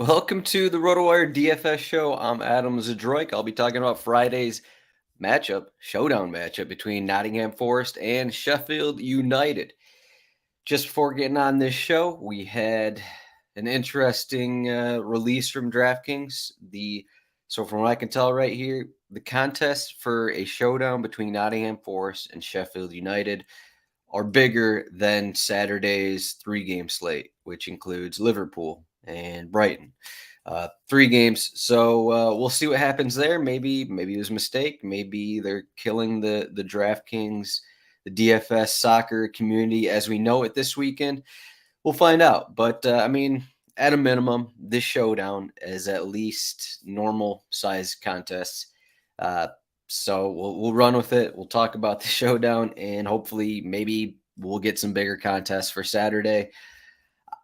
Welcome to the RotoWire DFS show. I'm Adam Zdroik. I'll be talking about Friday's showdown matchup between Nottingham Forest and Sheffield United. Just before getting on this show, we had an interesting release from DraftKings. So from what I can tell right here, the contest for a showdown between Nottingham Forest and Sheffield United are bigger than Saturday's three-game slate, which includes Liverpool and Brighton. Three games. So we'll see what happens there. Maybe it was a mistake. Maybe they're killing the DraftKings, the DFS soccer community as we know it this weekend. We'll find out. But at a minimum, this showdown is at least normal size contests. So we'll run with it. We'll talk about the showdown, and hopefully maybe we'll get some bigger contests for Saturday.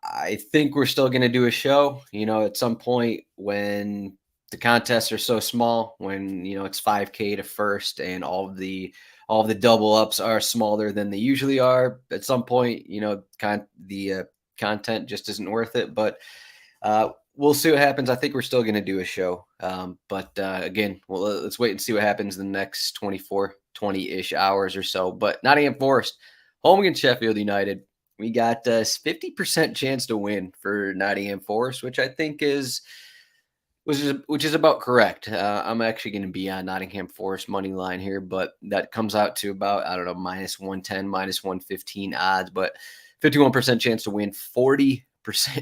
I think we're still going to do a show, at some point when the contests are so small, when, it's 5K to first and all of the double ups are smaller than they usually are. At some point, the content just isn't worth it. But we'll see what happens. I think we're still going to do a show. But again, let's wait and see what happens in the next 24, 20-ish hours or so. But Nottingham Forest, home against Sheffield United. We got a 50% chance to win for Nottingham Forest, which I think is about correct. I'm actually going to be on Nottingham Forest money line here, but that comes out to about, I don't know, minus 110, minus 115 odds, but 51% chance to win, 40%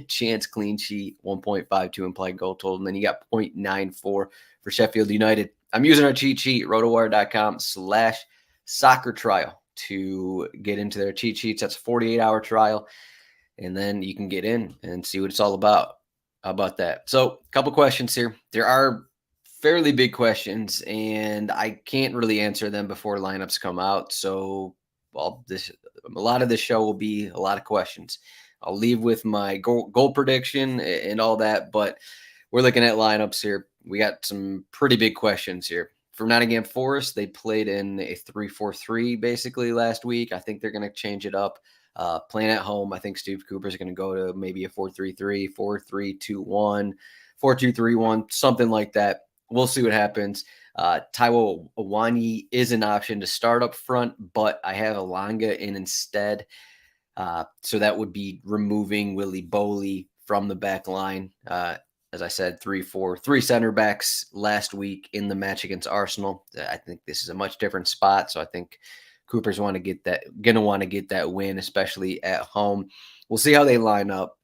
chance clean sheet, 1.52 implied goal total, and then you got 0.94 for Sheffield United. I'm using our cheat sheet, rotowire.com/soccer trial to get into their cheat sheets. That's a 48-hour trial, and then you can get in and see what it's all about. How about that? So a couple questions here. There are fairly big questions, and I can't really answer them before lineups come out. So a lot of this show will be a lot of questions. I'll leave with my goal prediction and all that, but we're looking at lineups here. We got some pretty big questions here. For Nottingham Forest, they played in a 3-4-3 basically last week. I think they're going to change it up. Playing at home, I think Steve Cooper's going to go to maybe a 4-3-3, 4-3-2-1, 4-2-3-1, something like that. We'll see what happens. Taiwo Awoniyi is an option to start up front, but I have Elanga in instead. So that would be removing Willy Boley from the back line. As I said, 3 center backs last week in the match against Arsenal. I think this is a much different spot. So I think Cooper's going to get that win, especially at home. We'll see how they line up.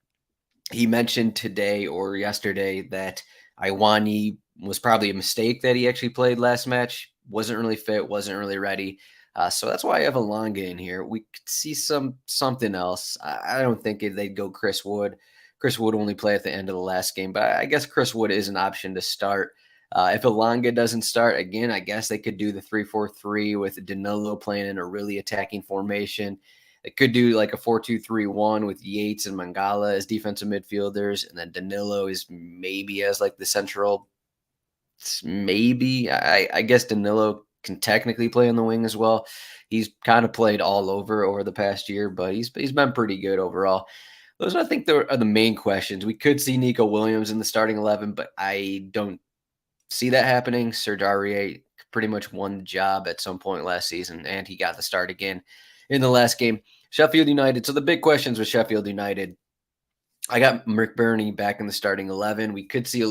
He mentioned today or yesterday that Iwani was probably a mistake that he actually played last match. Wasn't really fit, wasn't really ready. So that's why I have Elanga in here. We could see something else. I don't think they'd go Chris Wood. Chris Wood only played at the end of the last game, but I guess Chris Wood is an option to start. If Elanga doesn't start, again, I guess they could do the 3-4-3 with Danilo playing in a really attacking formation. They could do like a 4-2-3-1 with Yates and Mangala as defensive midfielders, and then Danilo is maybe as like the central. Maybe. I guess Danilo can technically play on the wing as well. He's kind of played all over the past year, but he's been pretty good overall. Those, I think, are the main questions. We could see Nico Williams in the starting 11, but I don't see that happening. Serge Aurier pretty much won the job at some point last season, and he got the start again in the last game. Sheffield United. So the big questions with Sheffield United, I got McBurney back in the starting 11. We could see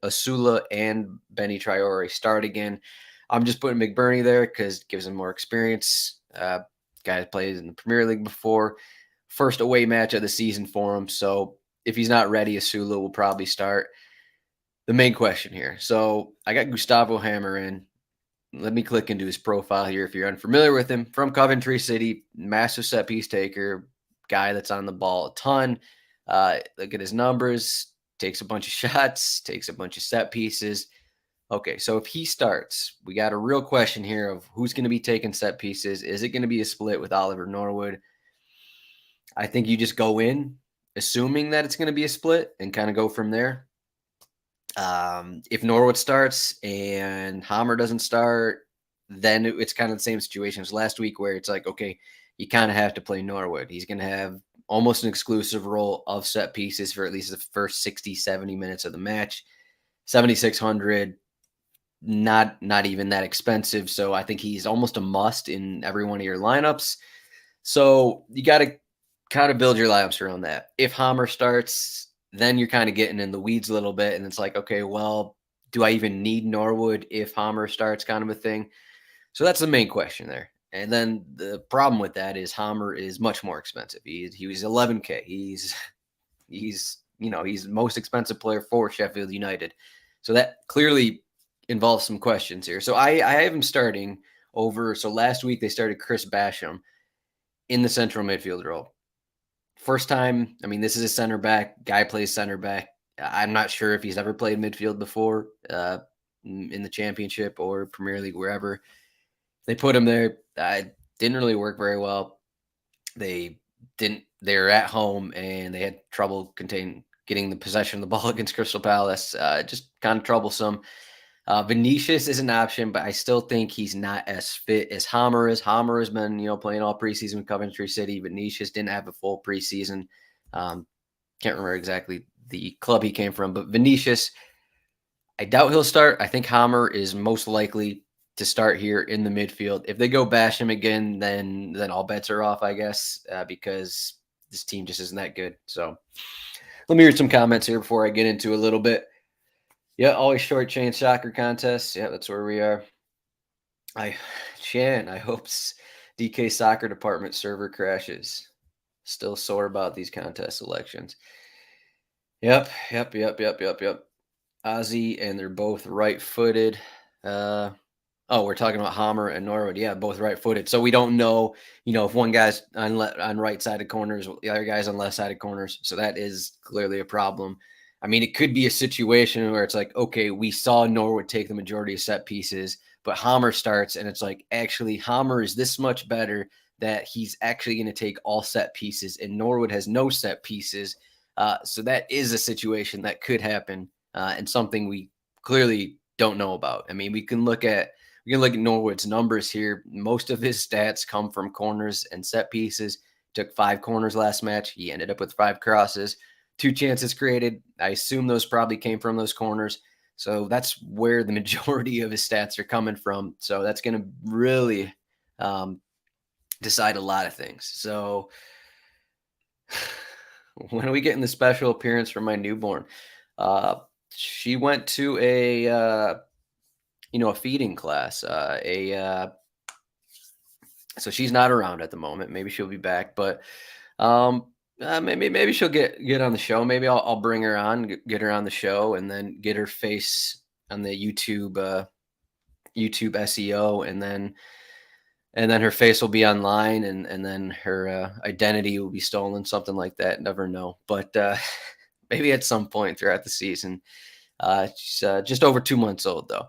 Asula and Benny Traore start again. I'm just putting McBurney there because it gives him more experience. Guy played in the Premier League before. First away match of the season for him. So if he's not ready, Asula will probably start. The main question here. So I got Gustavo Hammer in. Let me click into his profile here if you're unfamiliar with him. From Coventry City, massive set piece taker, guy that's on the ball a ton. Look at his numbers. Takes a bunch of shots, takes a bunch of set pieces. Okay, so if he starts, we got a real question here of who's going to be taking set pieces. Is it going to be a split with Oliver Norwood? I think you just go in assuming that it's going to be a split and kind of go from there. If Norwood starts and Hammer doesn't start, then it's kind of the same situation as last week where it's like, okay, you kind of have to play Norwood. He's going to have almost an exclusive role of set pieces for at least the first 60, 70 minutes of the match. 7,600, not even that expensive. So I think he's almost a must in every one of your lineups. So you got to kind of build your lineups around that. If Hammer starts, then you're kind of getting in the weeds a little bit. And it's like, okay, well, do I even need Norwood if Hammer starts, kind of a thing? So that's the main question there. And then the problem with that is Hammer is much more expensive. He was 11K. He's he's the most expensive player for Sheffield United. So that clearly involves some questions here. So I have him starting over. So last week they started Chris Basham in the central midfield role. First time, I mean, this is a center back. Guy plays center back. I'm not sure if he's ever played midfield before in the championship or Premier League, wherever. They put him there. Didn't really work very well. They were at home and they had trouble getting the possession of the ball against Crystal Palace. Just kind of troublesome. Vinicius is an option, but I still think he's not as fit as Hammer is. Hammer has been, playing all preseason with Coventry City. Vinicius didn't have a full preseason. Can't remember exactly the club he came from, but Vinicius, I doubt he'll start. I think Hammer is most likely to start here in the midfield. If they go bash him again, then all bets are off, I guess, because this team just isn't that good. So let me read some comments here before I get into a little bit. Yeah, always short chain soccer contests. Yeah, that's where we are. Chan, I hope DK soccer department server crashes. Still sore about these contest elections. Yep. Ozzy, and they're both right-footed. We're talking about Hammer and Norwood. Yeah, both right-footed. So we don't know, if one guy's on right-sided corners, the other guy's on left-sided corners. So that is clearly a problem. I mean, it could be a situation where it's like, okay, we saw Norwood take the majority of set pieces, but Hammer starts, and it's like, actually, Hammer is this much better that he's actually going to take all set pieces, and Norwood has no set pieces. So that is a situation that could happen, and something we clearly don't know about. I mean, we can look at Norwood's numbers here. Most of his stats come from corners and set pieces. Took 5 corners last match. He ended up with 5 crosses. 2 chances created. I assume those probably came from those corners. So that's where the majority of his stats are coming from. So that's going to really decide a lot of things. So when are we getting the special appearance from my newborn? She went to a feeding class. So she's not around at the moment. Maybe she'll be back, but maybe she'll get on the show. Maybe I'll bring her on, get her on the show, and then get her face on the YouTube SEO, and then her face will be online, and then her identity will be stolen, something like that. Never know, but maybe at some point throughout the season. She's just over 2 months old, though.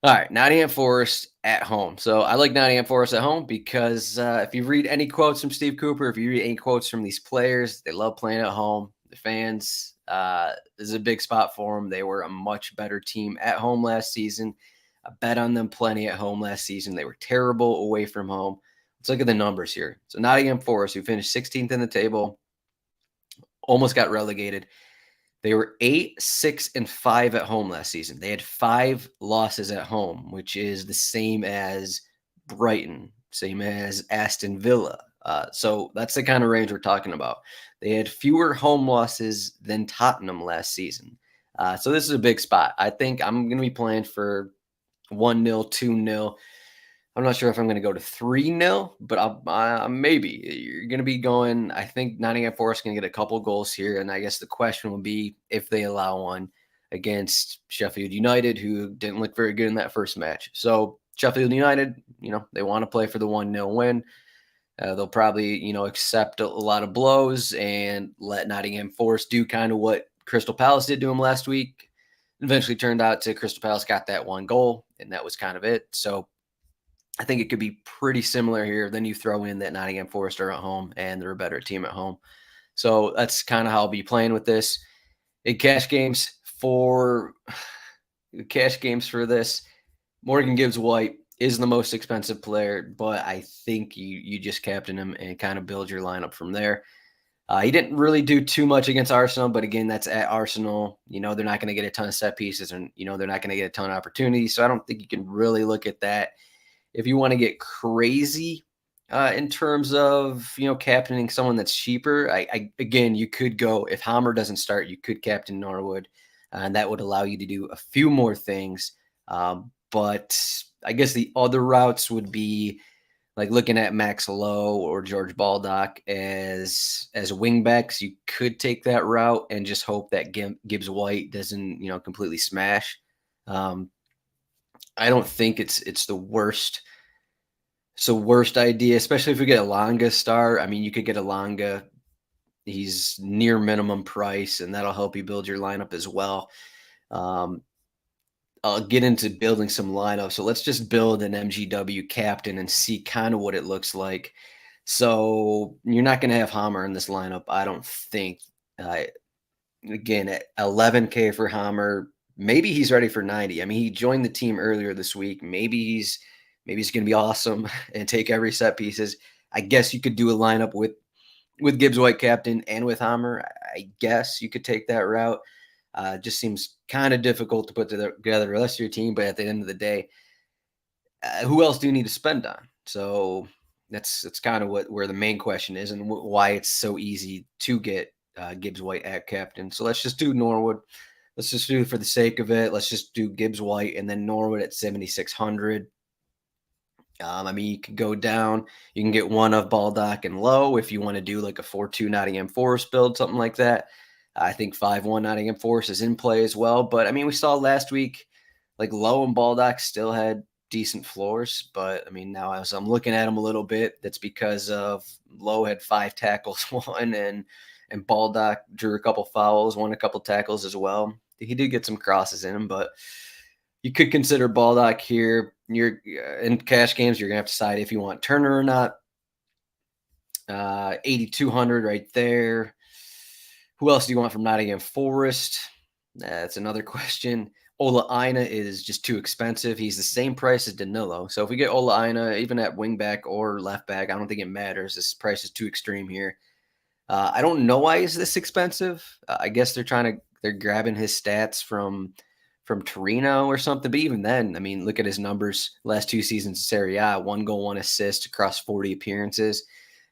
All right, Nottingham Forest at home. So I like Nottingham Forest at home because if you read any quotes from Steve Cooper, if you read any quotes from these players, they love playing at home. The fans, this is a big spot for them. They were a much better team at home last season. I bet on them plenty at home last season. They were terrible away from home. Let's look at the numbers here. So Nottingham Forest, who finished 16th in the table, almost got relegated. They were 8, 6, and 5 at home last season. They had 5 losses at home, which is the same as Brighton, same as Aston Villa. So that's the kind of range we're talking about. They had fewer home losses than Tottenham last season. So this is a big spot. I think I'm going to be playing for 1-0, 2-0. I'm not sure if I'm going to go to 3-0, but maybe. You're going to be going, I think Nottingham Forest can get a couple goals here, and I guess the question will be if they allow one against Sheffield United, who didn't look very good in that first match. So Sheffield United, they want to play for the 1-0 win. They'll probably, accept a lot of blows and let Nottingham Forest do kind of what Crystal Palace did to them last week. Eventually turned out to Crystal Palace got that 1 goal, and that was kind of it. So I think it could be pretty similar here. Then you throw in that Nottingham Forest are at home and they're a better team at home. So that's kind of how I'll be playing with this. In cash games for this, Morgan Gibbs-White is the most expensive player, but I think you just captain him and kind of build your lineup from there. He didn't really do too much against Arsenal, but again, that's at Arsenal. They're not going to get a ton of set pieces, and they're not going to get a ton of opportunities. So I don't think you can really look at that. If you want to get crazy in terms of captaining someone that's cheaper, again, you could go if Hammer doesn't start, you could captain Norwood, and that would allow you to do a few more things. But I guess the other routes would be like looking at Max Lowe or George Baldock as wingbacks. You could take that route and just hope that Gibbs-White doesn't completely smash. Um, I don't think it's the worst. So worst idea, especially if we get a Longa star. I mean, you could get a Longa. He's near minimum price, and that'll help you build your lineup as well. Um, I'll get into building some lineups. So let's just build an MGW captain and see kind of what it looks like. So you're not going to have Hammer in this lineup, I don't think. Again, at 11K for Hammer, maybe he's ready for 90. I mean, he joined the team earlier this week. Maybe he's going to be awesome and take every set pieces. I guess you could do a lineup with Gibbs-White captain and with Hammer. I guess you could take that route. Just seems kind of difficult to put together the rest of your team, but at the end of the day, who else do you need to spend on? So that's kind of where the main question is, and why it's so easy to get Gibbs-White at captain. So let's just do Norwood. Let's just do it for the sake of it. Let's just do Gibbs-White and then Norwood at 7,600. I mean, you can go down. You can get one of Baldock and Lowe if you want to do like a 4-2 Nottingham Forest build, something like that. I think 5-1 Nottingham Forest is in play as well. But I mean, we saw last week, like Lowe and Baldock still had decent floors. But I mean, now as I'm looking at them a little bit, that's because of Lowe had 5 tackles, won, and Baldock drew a couple fouls, won a couple tackles as well. He did get some crosses in him, but you could consider Baldock here. You're in cash games. You're gonna have to decide if you want Turner or not. 8,200 right there. Who else do you want from Nottingham Forest? That's another question. Ola Aina is just too expensive. He's the same price as Danilo. So if we get Ola Aina, even at wingback or left back, I don't think it matters. This price is too extreme here. I don't know why he's this expensive. I guess they're grabbing his stats from Torino or something. But even then, I mean, look at his numbers. Last 2 seasons in Serie A, 1 goal, 1 assist across 40 appearances.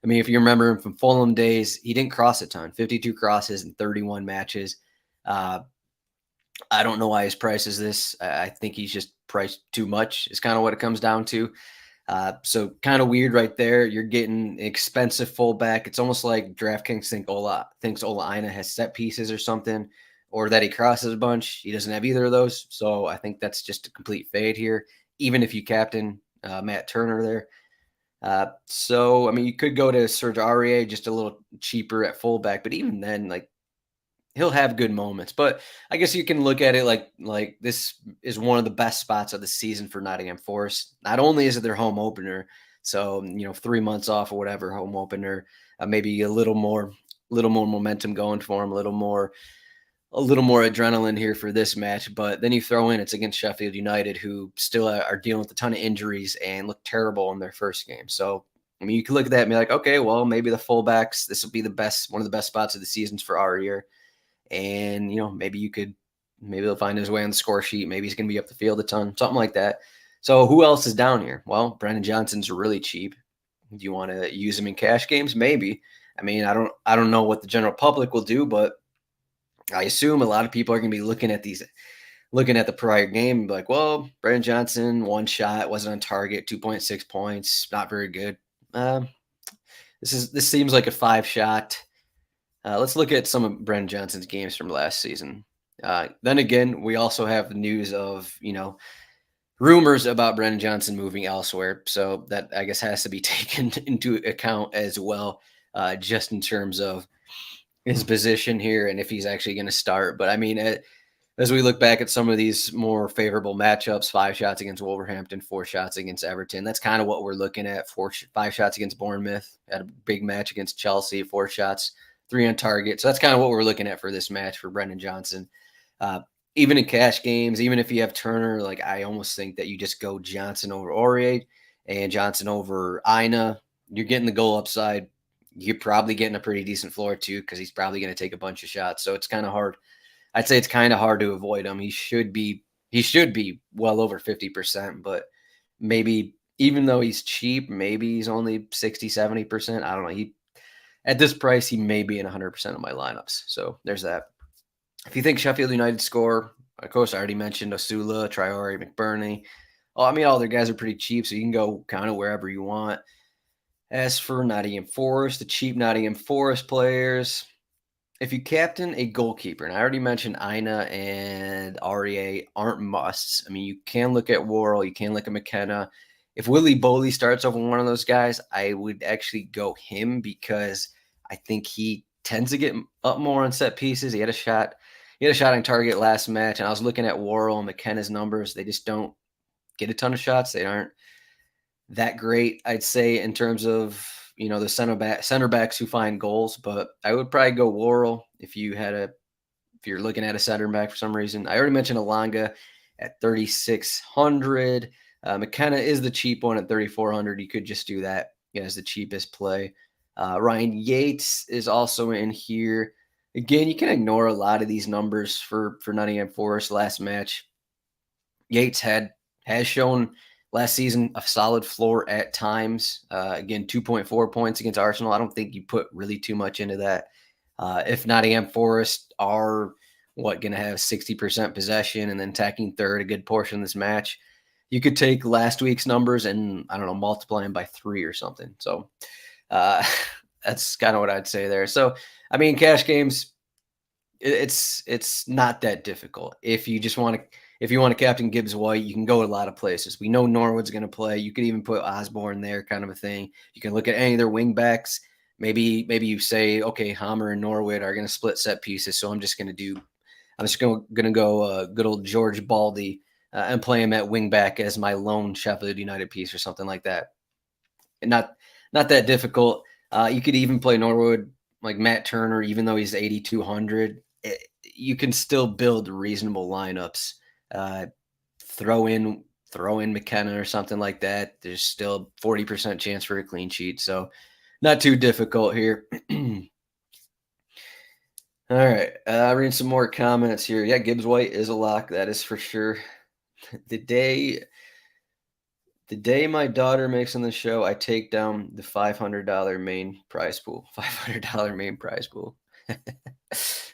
I mean, if you remember him from Fulham days, he didn't cross a ton, 52 crosses in 31 matches. I don't know why his price is this. I think he's just priced too much is kind of what it comes down to. So kind of weird right there. You're getting an expensive fullback. It's almost like DraftKings thinks Ola Aina has set pieces or something, or that he crosses a bunch. He doesn't have either of those. So I think that's just a complete fade here, even if you captain Matt Turner there. So, I mean, you could go to Serge Aurier, just a little cheaper at fullback, but even then, like, he'll have good moments. But I guess you can look at it like this is one of the best spots of the season for Nottingham Forest. Not only is it their home opener, so 3 months off or whatever, home opener, maybe a little more momentum going for them, a little more adrenaline here for this match. But then you throw in it's against Sheffield United, who still are dealing with a ton of injuries and look terrible in their first game. So, I mean, you can look at that and be like, okay, well, maybe the fullbacks, this will be one of the best spots of the seasons for our year. And, maybe he'll find his way on the score sheet. Maybe he's going to be up the field a ton, something like that. So who else is down here? Well, Brendan Johnson's really cheap. Do you want to use him in cash games? Maybe. I mean, I don't know what the general public will do, but I assume a lot of people are going to be looking at the prior game and be like, well, Brendan Johnson, 1 shot, wasn't on target, 2.6 points, not very good. This seems like a 5-shot. Let's look at some of Brendan Johnson's games from last season. Then again, we also have the news of, rumors about Brendan Johnson moving elsewhere. So that, I guess, has to be taken into account as well, just in terms of his position here and if he's actually going to start. But I mean, as we look back at some of these more favorable matchups, 5 shots against Wolverhampton, 4 shots against Everton, that's kind of what we're looking at. 5 shots against Bournemouth, had a big match against Chelsea, 4 shots, 3 on target. So that's kind of what we're looking at for this match for Brendan Johnson. Even in cash games, even if you have Turner, like, I almost think that you just go Johnson over Aurier and Johnson over Aina. You're getting the goal upside. you're probably getting a pretty decent floor too, because he's probably going to take a bunch of shots. So it's kind of hard. I'd say it's kind of hard to avoid him. He should be well over 50%, but maybe even though he's cheap, maybe he's only 60, 70%. I don't know. At this price, he may be in 100% of my lineups. So there's that. If you think Sheffield United score, of course, I already mentioned Osula, Traore, McBurney. Oh, I mean, all their guys are pretty cheap, so you can go kind of wherever you want. As for Nottingham Forest, the cheap Nottingham Forest players, if you captain a goalkeeper, and I already mentioned Ina and REA aren't musts. I mean, you can look at Worrell, you can look at McKenna. If Willie Boley starts over one of those guys, I would actually go him because I think he tends to get up more on set pieces. He had a shot on target last match, and I was looking at Worrell and McKenna's numbers. They just don't get a ton of shots. They aren't that great, I'd say, in terms of the center backs who find goals. But I would probably go Worrell if you're looking at a center back for some reason. I already mentioned Alanga at 3,600. McKenna is the cheap one at 3,400. You could just do that as the cheapest play. Ryan Yates is also in here. Again, you can ignore a lot of these numbers for Nottingham Forest last match. Yates has shown last season a solid floor at times. Again, 2.4 points against Arsenal. I don't think you put really too much into that. If Nottingham Forest are going to have 60% possession and then attacking third a good portion of this match, you could take last week's numbers and, I don't know, multiply them by 3 or something. So that's kind of what I'd say there. So, I mean, cash games, it's not that difficult. If you want to captain Gibbs-White, you can go a lot of places. We know Norwood's going to play. You could even put Osborne there, kind of a thing. You can look at any of their wing backs. Maybe you say, okay, Hammer and Norwood are going to split set pieces, so I'm just going to go good old George Baldy and play him at wing back as my lone Sheffield United piece or something like that. And not that difficult. You could even play Norwood like Matt Turner, even though he's 8,200. You can still build reasonable lineups. Throw in McKenna or something like that. There's still 40% chance for a clean sheet. So not too difficult here. All right. Reading some more comments here. Yeah, Gibbs-White is a lock. That is for sure. The day my daughter makes on the show, I take down the $500 main prize pool. $500 main prize pool.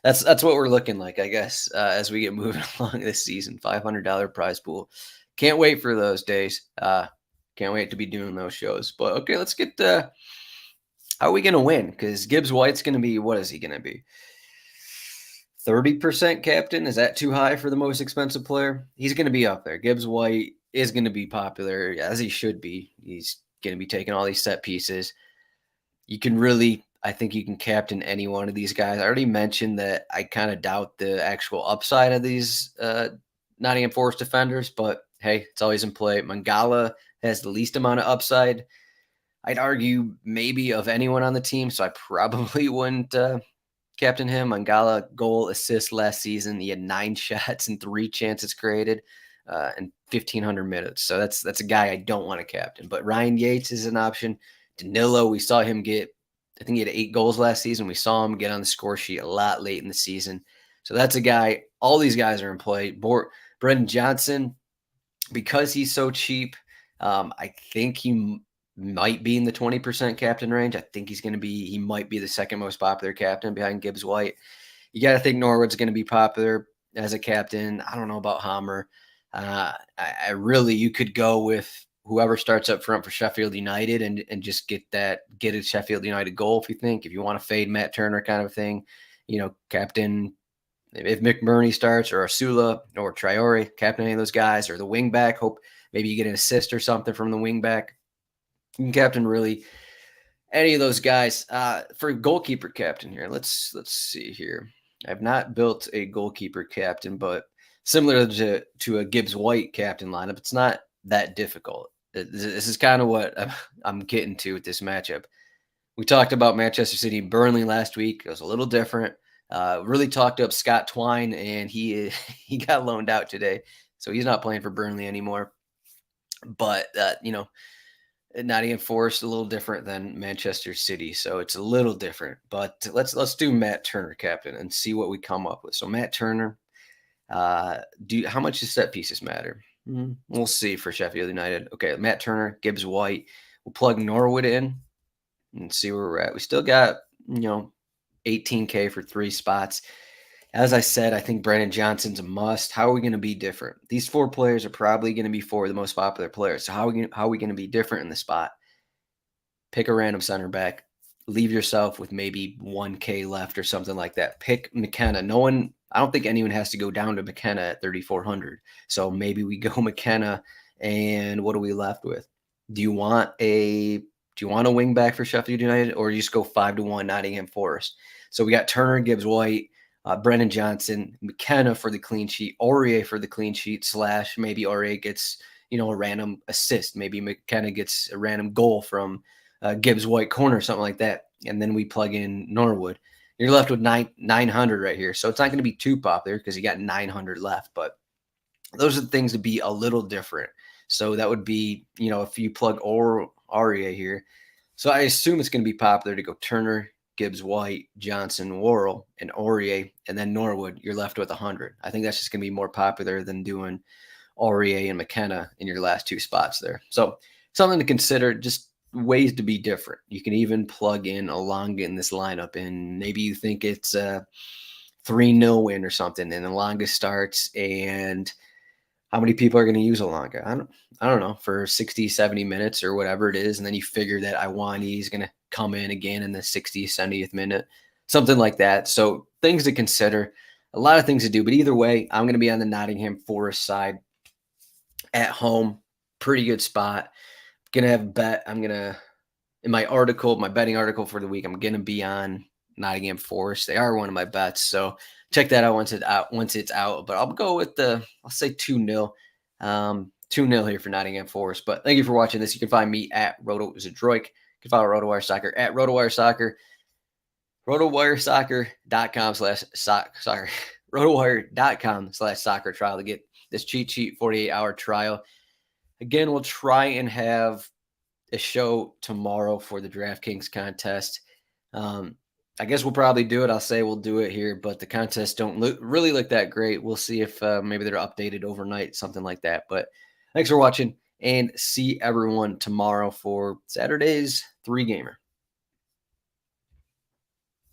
That's what we're looking like, I guess, as we get moving along this season. $500 prize pool. Can't wait for those days. Can't wait to be doing those shows. But okay, let's get how are we going to win? Because Gibbs-White's going to be, what is he going to be? 30% captain? Is that too high for the most expensive player? He's going to be up there. Gibbs-White is going to be popular, as he should be. He's going to be taking all these set pieces. I think you can captain any one of these guys. I already mentioned that I kind of doubt the actual upside of these Nottingham Forest defenders, but hey, it's always in play. Mangala has the least amount of upside, I'd argue, maybe of anyone on the team, so I probably wouldn't captain him. Mangala, goal, assist last season. He had 9 shots and 3 chances created in 1,500 minutes. So that's a guy I don't want to captain. But Ryan Yates is an option. Danilo, we saw him get, I think he had 8 goals last season. We saw him get on the score sheet a lot late in the season. So that's a guy. All these guys are in play. Brendan Johnson, because he's so cheap, I think he might be in the 20% captain range. I think he might be the second most popular captain behind Gibbs-White. You got to think Norwood's going to be popular as a captain. I don't know about Hammer. You could go with whoever starts up front for Sheffield United and just get a Sheffield United goal if you want to fade Matt Turner kind of thing. Captain, if McBurney starts or Osula or Traore, captain any of those guys, or the wing back, hope maybe you get an assist or something from the wing back. You can captain really any of those guys. For goalkeeper captain here, let's see here. I've not built a goalkeeper captain, but similar to a Gibbs-White captain lineup, it's not that difficult. This is kind of what I'm getting to with this matchup. We talked about Manchester City and Burnley last week. It was a little different. Really talked up Scott Twine, and he got loaned out today, so he's not playing for Burnley anymore. But Nottingham Forest a little different than Manchester City, so it's a little different. But let's do Matt Turner captain and see what we come up with. So Matt Turner, how much does set pieces matter? We'll see for Sheffield United. Okay, Matt Turner, Gibbs-White. We'll plug Norwood in and see where we're at. We still got 18K for 3 spots. As I said, I think Brandon Johnson's a must. How are we going to be different? These 4 players are probably going to be 4 of the most popular players. So how are we going to be different in the spot? Pick a random center back. Leave yourself with maybe 1K left or something like that. Pick McKenna. I don't think anyone has to go down to McKenna at 3,400. So maybe we go McKenna, and what are we left with? Do you want a wing back for Sheffield United, or you just go 5-1 Nottingham Forest? So we got Turner, Gibbs-White, Brennan Johnson, McKenna for the clean sheet, Aurier for the clean sheet, / maybe Aurier gets a random assist. Maybe McKenna gets a random goal from Gibbs-White corner, something like that. And then we plug in Norwood. You're left with 900 right here. So it's not going to be too popular because you got 900 left. But those are the things to be a little different. So that would be, if you plug Aurier here. So I assume it's going to be popular to go Turner, Gibbs-White, Johnson, Worrell, and Aurier, and then Norwood. You're left with 100. I think that's just going to be more popular than doing Aurier and McKenna in your last 2 spots there. So something to consider, just ways to be different. You can even plug in Elanga in this lineup, and maybe you think it's a 3-0 win or something, and Elanga starts, and how many people are going to use Elanga? I don't know, for 60, 70 minutes or whatever it is, and then you figure that Iwani is going to come in again in the 60th, 70th minute, something like that. So things to consider, a lot of things to do, but either way, I'm going to be on the Nottingham Forest side at home. Pretty good spot. Gonna have a bet. In my betting article for the week, I'm gonna be on Nottingham Forest. They are one of my bets, so check that out once it's out. But I'll go with I'll say 2-0. 2-0 here for Nottingham Forest. But thank you for watching this. You can find me at Zdroik. You can follow RotoWire Soccer at RotoWire Soccer. RotoWireSoccer.com/soccer. RotoWire.com/soccer trial to get this cheat sheet 48-hour trial. Again, we'll try and have a show tomorrow for the DraftKings contest. I guess we'll probably do it. I'll say we'll do it here, but the contests don't really look that great. We'll see if maybe they're updated overnight, something like that. But thanks for watching, and see everyone tomorrow for Saturday's 3-gamer.